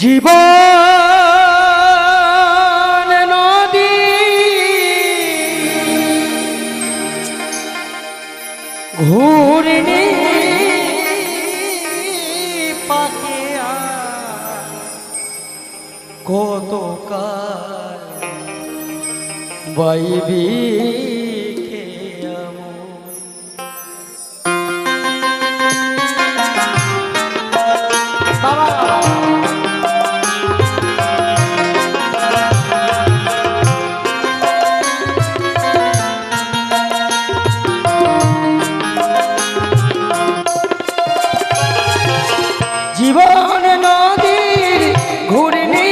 জীবন নদী ঘূর্ণি পাকে কত কাল বাইবি জীবন নদীর ঘূর্ণি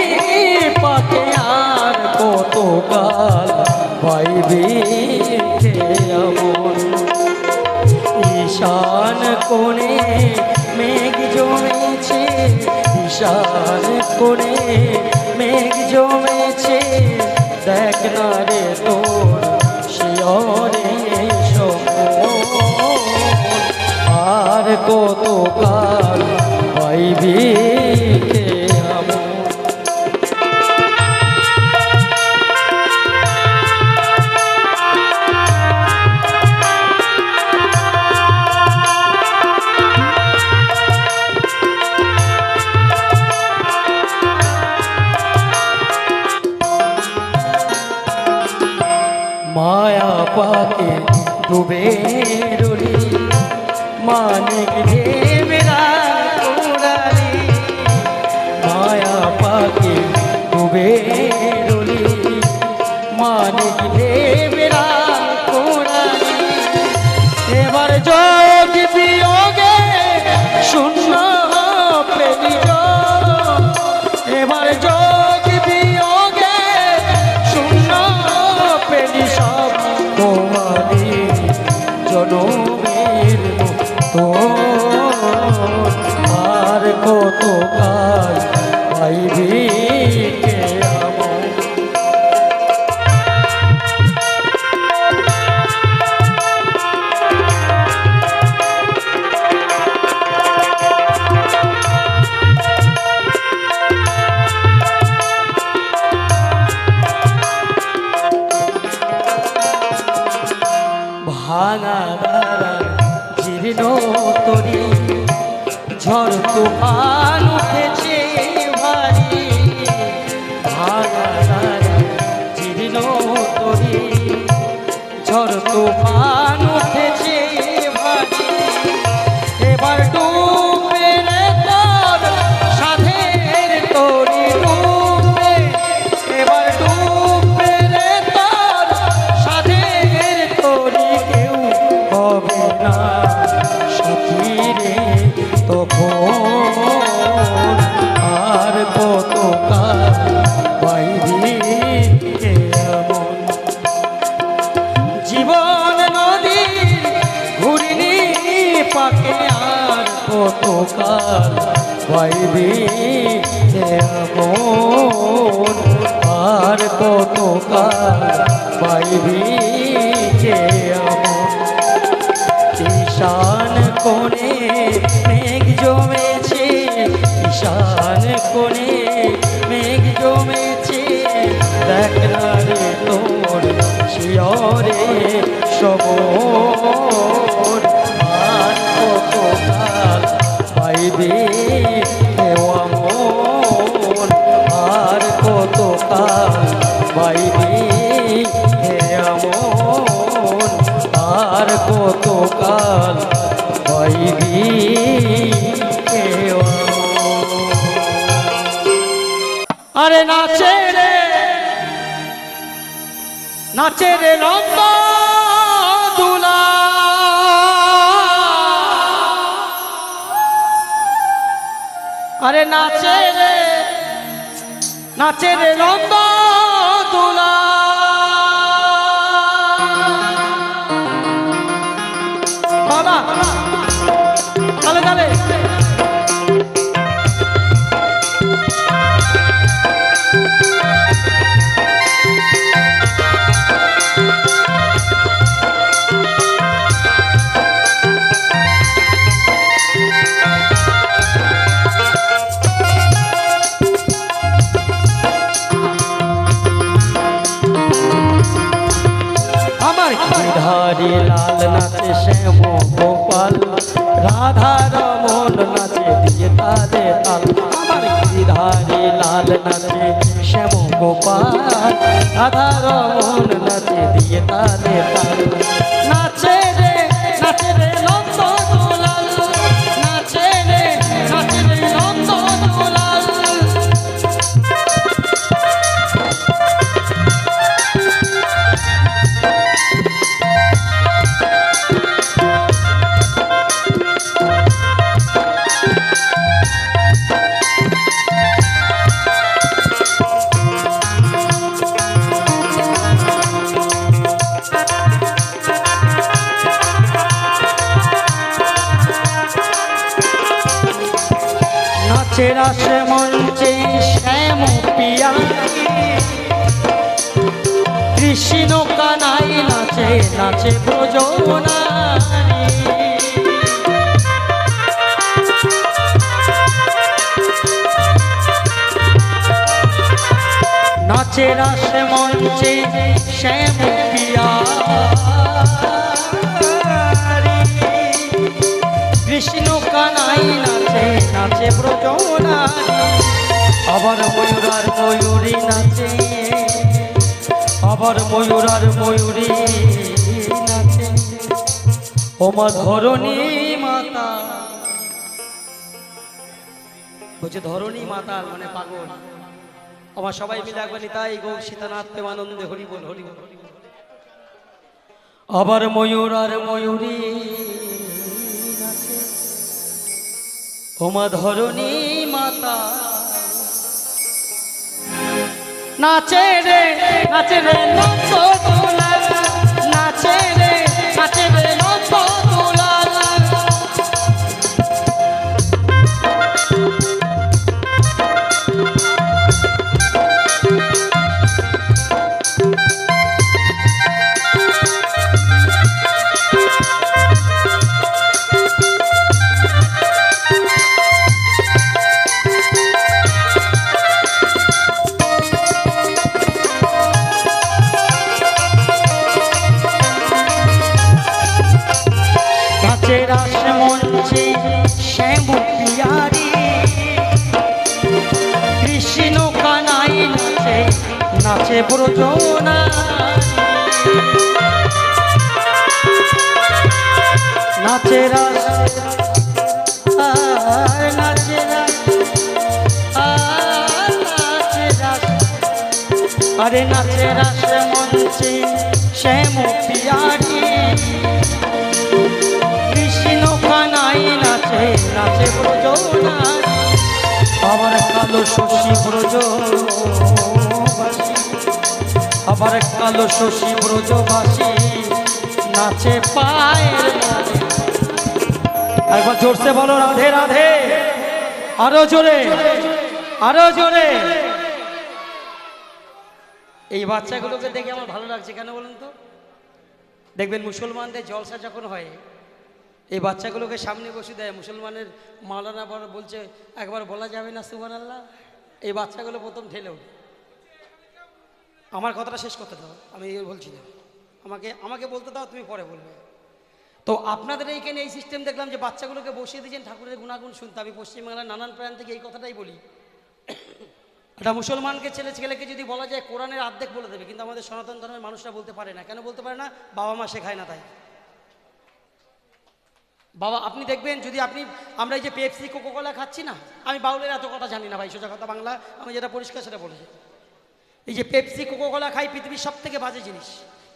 পাকে আর কত কাল পাইবি এমন ঈশান কোণে মেঘ জমেছে, ঈশান কোণে মেঘ জমেছে, দেখ না রে তোর শিয়রে আর কত কাল পাইবি মায়া পাকে ডুবে রলি মানিক দেবরা কোরালি, মায়া পাকে ডুবে রলি মানিক দেবরা কোরালি, এবার যোগ বিয়োগে শূন্য পেলি, এবার যোগ বিয়োগে শূন্য পেলি সব তোমারি জনমের মতো আর কত কাল পাইবি ভাঙা দ্বারা জীর্ণ তরি ঝড় তুফান উঠেছে ভারী, ভাঙা দ্বারা জীর্ণ তরি ঝড় তুফান উঠেছে ভারী, এবার ডুবে রে তোর সাধের তরি ডুবে, এবার ডুবে রে তোর সাধের তরি, কেউ হবে না সাথী রে তখন আর কত কাল পাইবি এমন জীবন নদীর ঘূর্ণি পাকে আর কত কাল পাইবি এমন আর কত কাল পাইবি এমন ঈশান কোণে মেঘ জমেছে, ঈশান কোণে মেঘ জমেছে, দেখ না রে তোর শিয়রে সবর আর কত কাল পাইবি এমন আর কত কাল পাইবি এমন আর কত কাল পাইবি আরে নাচে রে নাচে রে লম্বা দুলা, আরে নাচে রে লম্বা দুলা, বাবা তালে তালে গিরিধারী লাল নাচে শ্যাম গোপাল, রাধা রমন নাচে দিয়ে তালে তাল। আমার গিরিধারী লাল নাচে শ্যাম গোপাল, রাধা রমন নাচে দিয়ে তালে তাল। নাচে রে নন্দ দুলাল, নাচে রে নন্দ দুলাল। নাচে রাসে মঞ্চে শ্যাম পিয়া, কৃষ্ণ কানাই নাচে নাচে ব্রজনারী। নাচে রাসে মঞ্চে শ্যাম পিয়া, কৃষ্ণ কানাই নাচে নাচে ব্রজনারী। আবার ময়ূরার ময়ূরী নাচে, আবার ময়ূরার ময়ূরী নাচে। ওমা ধরণী মাতা, বলছে ধরণী মাতাল মানে পাগল। আমার সবাই মিলে একবার নিতাই গৌর সীতানাথ প্রেমানন্দে হরি বল হরি বল। আবার ময়ূরার ময়ূরী নাচে, ওমা ধরণী মাতা নাচে রে নন্দ দুলাল, নাচে রে নন্দ দুলাল। নাচে রাস মঞ্চে শ্যাম পিয়ারি, কৃষ্ণ কানাই নাচে নাচে ব্রজনারী। নাচে রাস নাচে রাস নাচে রাস, আরে নাচে রাস মঞ্চে শ্যাম পিয়ারি, কৃষ্ণ কানাই নাচে নাচে ব্রজনারী। আবার কালো শশী ব্রজবাসী, আবার কালো শশী ব্রজবাসী নাচে পায়ের মোড়ে। একবার জোরসে বলো রাধে রাধে, আরো জোরে আরো জোরে। এই বাচ্চাগুলোকে দেখে আমার ভালো লাগছে, কেন বলুন তো? দেখবেন মুসলমানদের জলসা যখন হয়, এই বাচ্চাগুলোকে সামনে বসে দেয়। মুসলমানের মাওলানা বলছে একবার বলা যাবে না সুবহানাল্লাহ, এই বাচ্চাগুলো প্রথম ঠেলে ওঠে। আমার কথাটা শেষ করতে দাও, আমি বলছি না, আমাকে বলতে দাও, তুমি পরে বলবে। তো আপনাদের এইখানে এই সিস্টেম দেখলাম যে বাচ্চাগুলোকে বসিয়ে দিয়েছেন ঠাকুরের গুণাগুণ শুনতে। আমি পশ্চিমবাংলার নানান প্রান্ত থেকে এই কথাটাই বলি। একটা মুসলমানকে ছেলেকে যদি বলা যায় কোরআনের অর্ধেক বলে দেবে, কিন্তু আমাদের সনাতন ধর্মের মানুষরা বলতে পারে না। কেন বলতে পারে না? বাবা মা শেখায় না তাই। বাবা আপনি দেখবেন, যদি আমরা এই যে পেপসি কোকোকোলা খাচ্ছি না, আমি বাউলের এত কথা জানি না ভাই, সোজা কথা বাংলা, আমি যেটা পরিষ্কার সেটা বলেছি। এই যে পেপসি কোকোকোলা খাই, পৃথিবীর সব থেকে বাজে জিনিস,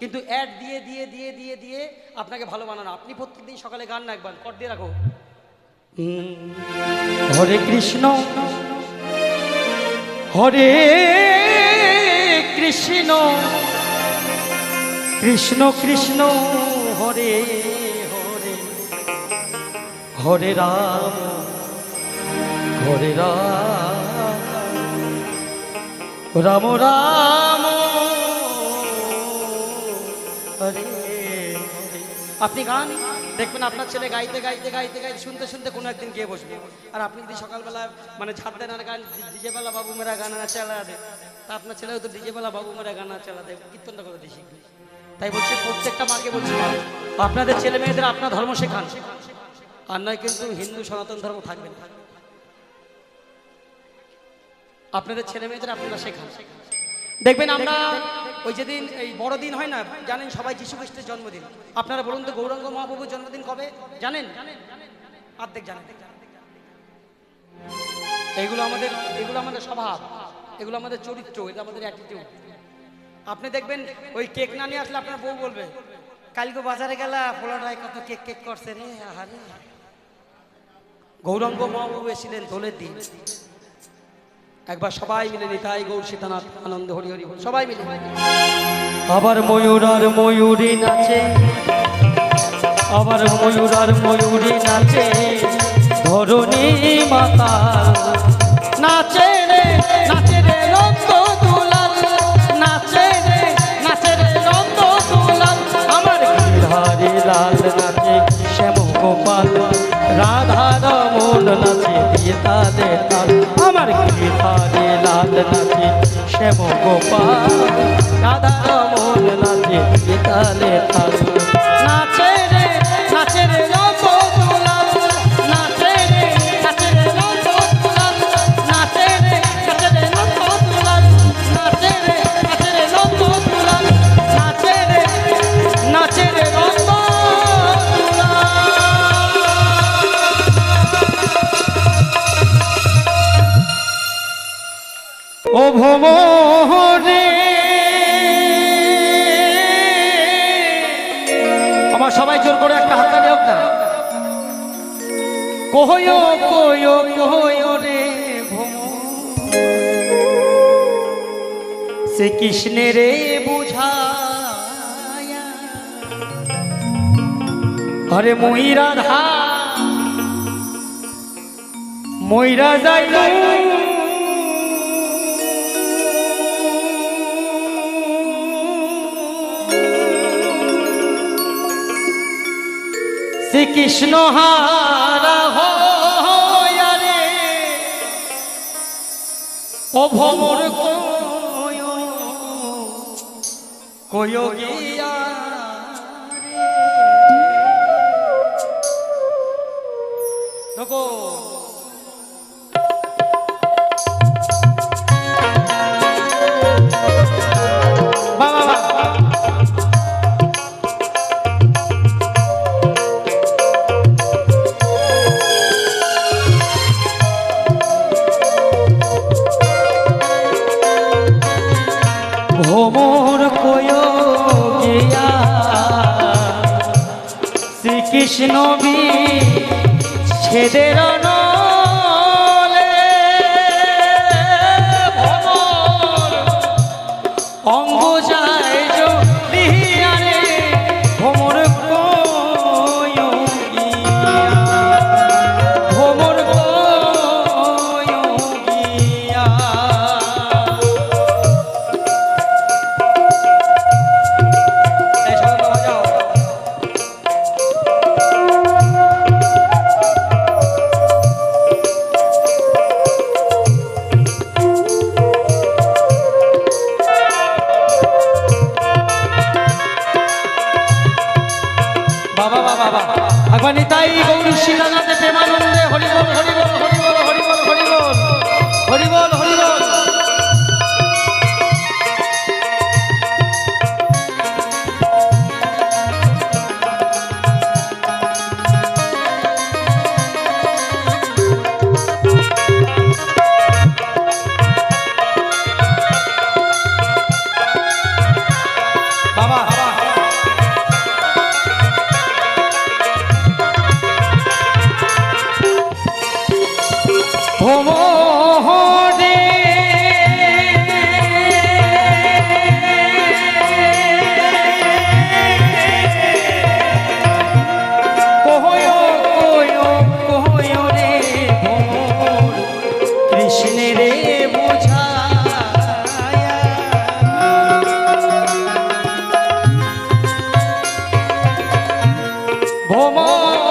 কিন্তু অ্যাড দিয়ে দিয়ে দিয়ে দিয়ে দিয়ে আপনাকে ভালো বানানো। আপনি প্রত্যেকদিন সকালে গান না একবার কর দিয়ে রাখো, হরে কৃষ্ণ হরে কৃষ্ণ কৃষ্ণ কৃষ্ণ হরে হরে, হরে রাম হরে রাম রাম রাম হরে হরে। আপনি গান দেখবেন আপনার ছেলে গাইতে গাইতে গাইতে গাইতে শুনতে শুনতে কোনো একদিন গিয়ে বসবে। আর আপনি যদি সকালবেলা মানে ঝাড় দেন আর গান ডিজেবেলা বাবু মেরা গানা চালা দে, তা আপনার ছেলেও তো ডিজেবেলা বাবু মেরা গানা চালা দে, কীর্তনটা করে দিয়ে শিখবে। তাই বলছি প্রত্যেকটা মাকে বলছি, আপনাদের ছেলে মেয়েদের আপনার ধর্ম শেখান, আর নয় কিন্তু হিন্দু সনাতন ধর্ম থাকবে না। আপনাদের ছেলে মেয়েদের আপনারা শেখান। দেখবেন আমরা ওই যেদিন এই বড়দিন হয় না, জানেন সবাই যীশু খ্রিস্টের জন্মদিন। আপনারা বলুন তো গৌরাঙ্গ মহাপ্রভুর জন্মদিন কবে জানেন? অর্ধেক জানেন। এগুলো আমাদের স্বভাব, এগুলো আমাদের চরিত্র, এটা আমাদের অ্যাটিটিউড। আপনি দেখবেন ওই কেক না নিয়ে আসলে আপনার বউ বলবে, কালকে বাজারে গেলা পোলাটায় কত কেক কেক করছে রে। আহারে, গৌরাঙ্গ মহাপ্রভু এসেছিলেন দোলের দিন। একবার সবাই মিলে নিতাই গৌর সীতানাথ আনন্দ হরি হরি বল, সবাই মিলে। আবার ময়ূর আর ময়ূরী নাচে, আবার ময়ূর আর ময়ূরী নাচে, ধরণী মাতা নাচে রে, নাচে রে রক্ত দুলাল, নাচে রে, নাচে রে রক্ত দুলাল। আমার গিরধারী লাল নাচে শ্যাম গোপাল, রাধা রমন নাচে দিয়ে তালে তাল। আমার গিরধারী লাল নাচে শ্যাম গোপাল, রাধা রমন নাচে দিয়ে তালে তাল। নাচে রে, নাচে রে রক্ত দুলাল, নাচে রে, নাচে রে রক্ত দুলাল, নাচে রে, নাচে রে রক্ত দুলাল, নাচে রে, নাচে রে রক্ত দুলাল, নাচে রে, নাচে রে রক্ত দুলাল। ও ভোমরে আমার সবাই জোর করে একটা হাততালি হোক না। কহয়ো কয়ো কহয়ো রে ভোমর, সে কৃষ্ণের বুঝায়া, আরে মই রাধা মইরা যাইল, শ্রীকৃষ্ণ হারা হয়া রে, ও ভোমর কয়ো কয়ো গিয়া রে। দেখো বাবা ভোমর কয়ো গিয়া, শ্রীকৃষ্ণ বিচ্ছেদের নলে, ভোমর অঙ্গ যায় জলিয়া রে, ভোমর কয়ো গিয়া, ভোমর কয়ো গিয়া। একবার নিতাই গৌর সীতানাথে প্রেমানন্দে হরি বল হরি বল হরি বল হরি বল হরি বল হরি বল হরি বল। ভোমরে কহয়ো কয়ো কহয়ো রে ভোমর, কৃষ্ণের বুঝায়া, ভোমরে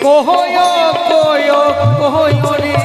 কহয়ো কয়ো কহয়ো রে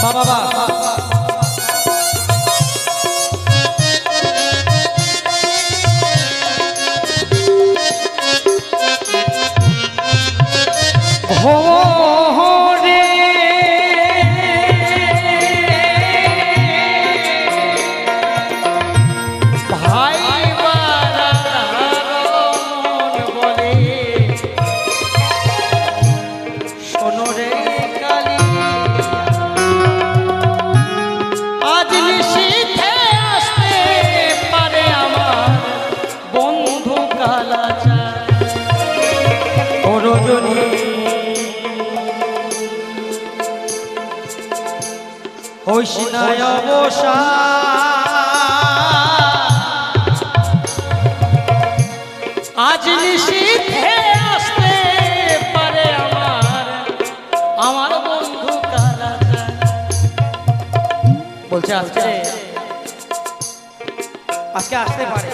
বাবা বা হইসিনায় অবসা আজ নিশীথে আসতে পারে আমার বন্ধু কালাচার। বলছে আজকে আসতে পারে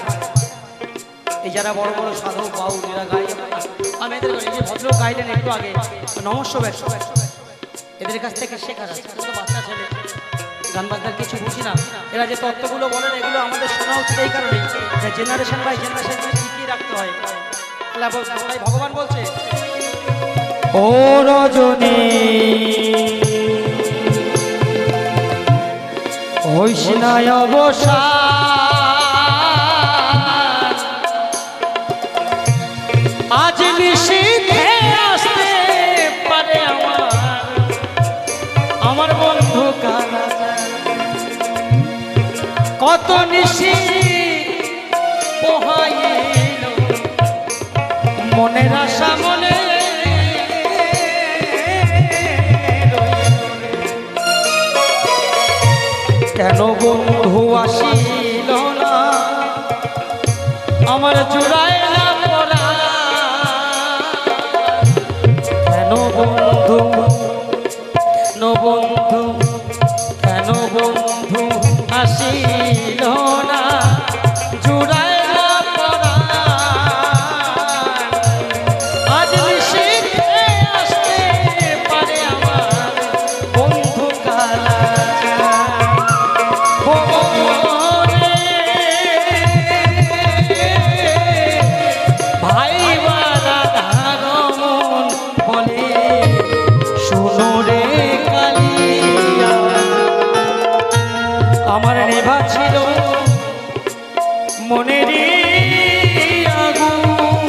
এই যারা বড় বড় সাধক বাউল এরা গাই, আমি এদের যে ভদ্র গাইলেন একটু আগে নমস্য ব্যস্ত, এদের কাছ থেকে শেখার আছে। তো বাচ্চা ছেলে গান বাজনার কিছু বুঝি না, এরা যে তত্ত্বগুলো বলেন এগুলো আমাদের শোনা উচিত এই কারণেই যে জেনারেশন বাই জেনারেশন শিখিয়ে রাখতে হয়। তাই ভগবান বলছে ও রজনী হইসিনায় অবসা আজ নিশীথে আসতে পারে আমার বন্ধু কালাচার। কত নিশি পোহাইল মনের আশা মনে কেন বন্ধু আসিল না আমার জোড়ায় না পড়া, কেন বন্ধু কেন বন্ধু কেন বন্ধু আসিল না জোড়ায় না পড়া, আজ নিশীথে আসতে পারে আমার বন্ধু কালাচার। ভাই বারা ধারমন বলে শোনো রে কালিয়া, আমার নেভা ছিল মনের আগুন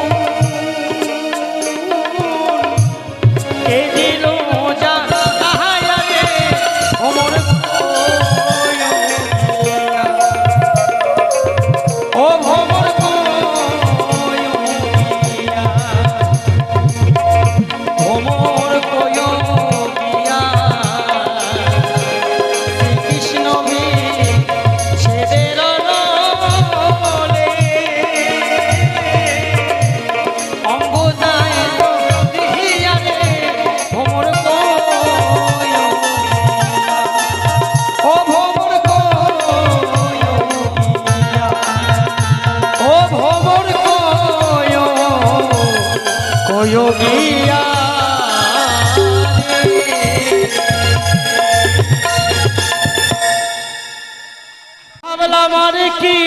এ দিল যা রে ওমর ও ভ্রমর ভ্রমর কয়া শ্রীকৃষ্ণ ছেদের নলে অঙ্গ যায় দিহিয়া রে ভ্রমর ও ভ্রমর ও ভ্রমর কয়োগিয়া ভাবলা মারে কি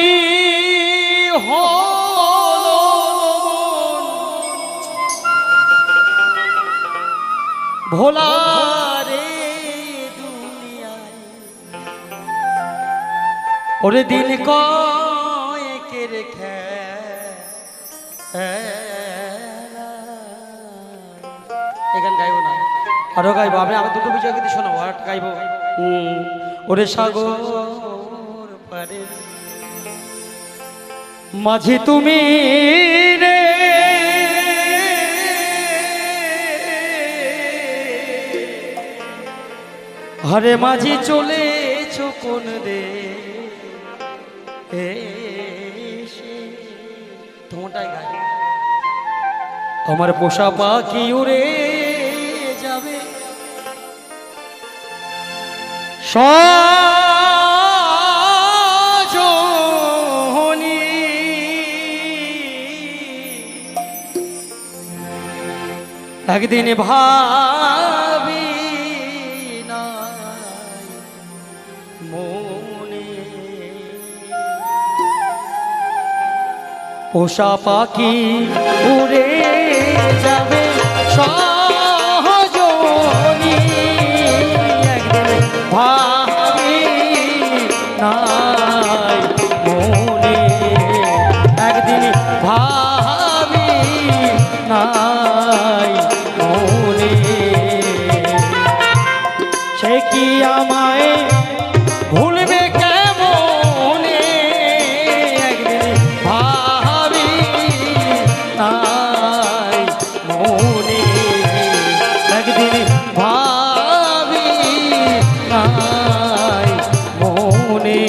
হলো ভোলা রে দুনিয়ায় ওরে দিন কয়েকের এখান গাইব না আরো গাইবো, আমি দুটো বিষয় কিন্তু শোনাবো আর গাইবো। ওরে সাগর পারে মাঝি তুমি রে হরে মাঝি চলেছ কোন দে তোমারটাই গাই আমার পোষা পাখি উড়ে যাবে সজনী একদিন ভাবি নাই মনে। পোষা পাখি উড়ে যাবে সহজনি, একদিন ভাবি নাই মনে, একদিন ভাবি নাই মনে। সে কি আমায় ভুলবে কেমনে, একদিন ভাবি নাই মনে, একদিন ভাবি নাই মনে।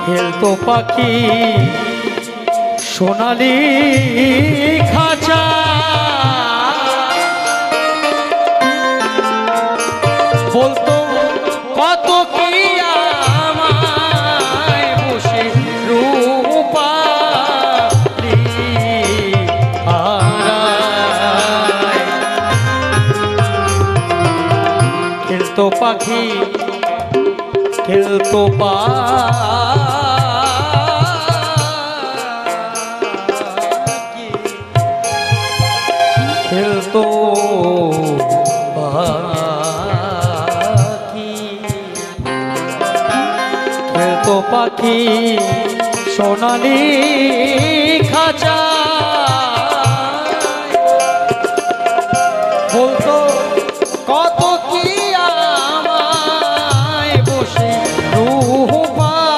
খেলতো পাখি সোনালি খাঁচা, বলতো কত কি আমায় বসে রূপালি হারায়। খেলতো পাখি খেলতো খেলতো পাখি, খেলতো পাখি সোনালি খাঁচা, বলতো কত কি আমায় বসে রূপালি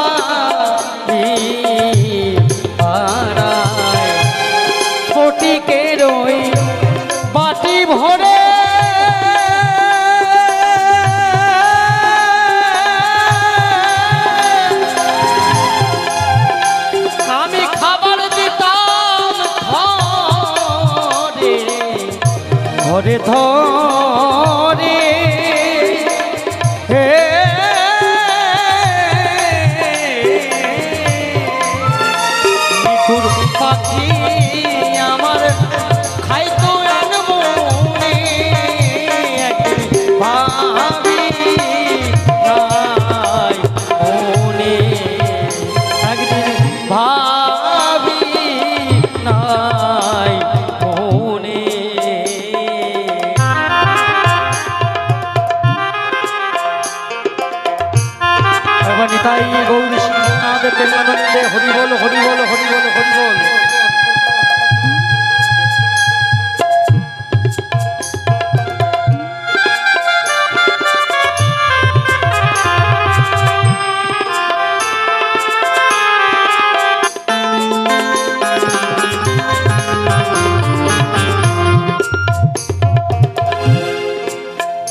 হারায়। ফটিকের ওই বাটি ভরে আমি খাবার দিতাম ধরে ধরে ধরে, হে নিঠুর পাখি আমার খাইতো মনে, একদিন ভাবি নাই মনে, একদিন ভাবি নাই মনে। নিতাই গৌরী সিংহনাথ প্রেমানন্দে হরি বল হরি বল হরি বল হরি বল।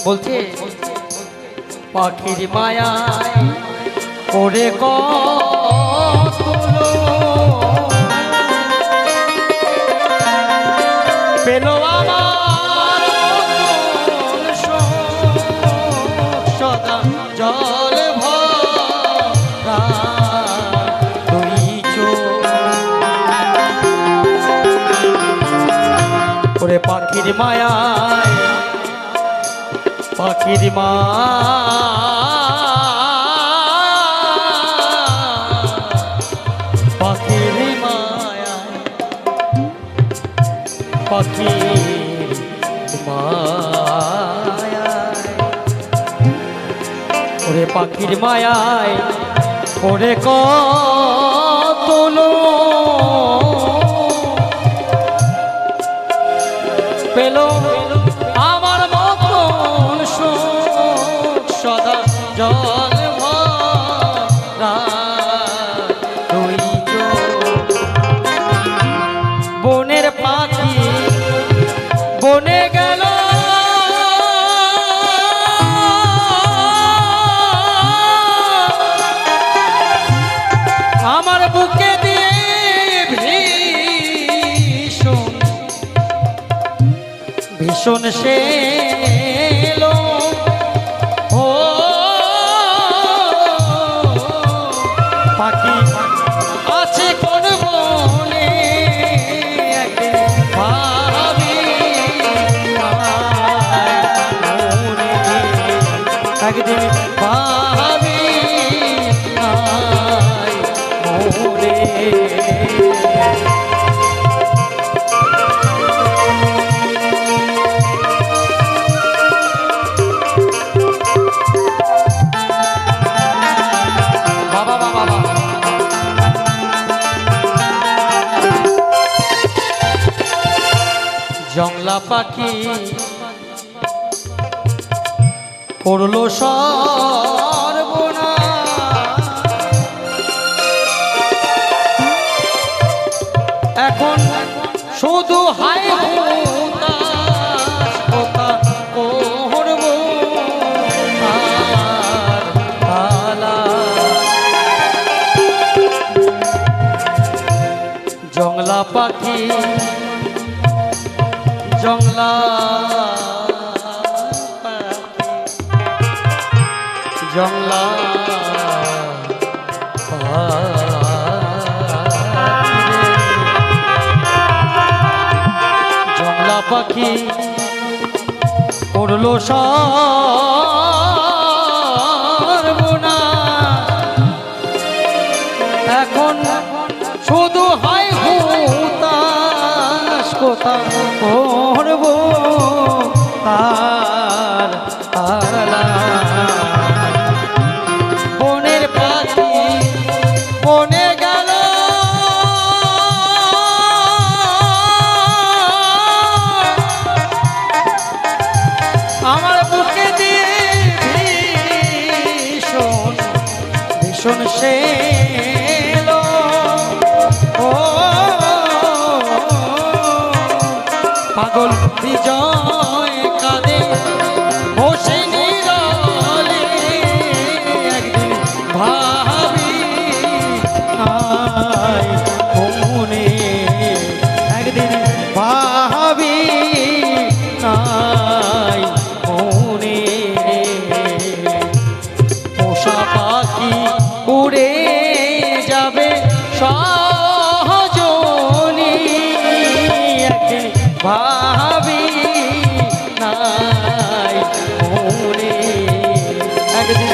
বলছে পাখির মায়ায় ওরে কতলো পেল আমার সদা জল ভরা দুই চোখ। ওরে পাখির মায়ায় পাখির মা পাখির মায়ায় পাখির মায়ায় ওরে পাখির মায়ায় ওরে কতলো পেল আমার মতন সদা জল ভরা দুই চোখ। বনের পাখি বনে গেল আমার ভীষণ সে এলো ও পাখি আছে কোন বনে একদিন ভাবি মনে একদিন ভাবি মনে জংলা পাখি করলো সর্বনাশ এখন শুধু হায় হুতাশ কথা করব আর আলা জংলা পাখি জংলা জংলা জংলা পাখি করলো সর্বনাশ এখন শুধু হায় হুতাশ কোথা করব তার আলা বনের পাখি বনে গেল আমার বুকে দিয়ে ভীষণ ভীষণ সে এলো ও পাগল বিজয় কাঁদে বসে নীরবে একদিন ভাবি আয় মনে একদিন ভাবি আয় মনে পোষা পাখি উড়ে যাবে সহজনি একদিন ভাবি নাই মনে একদিন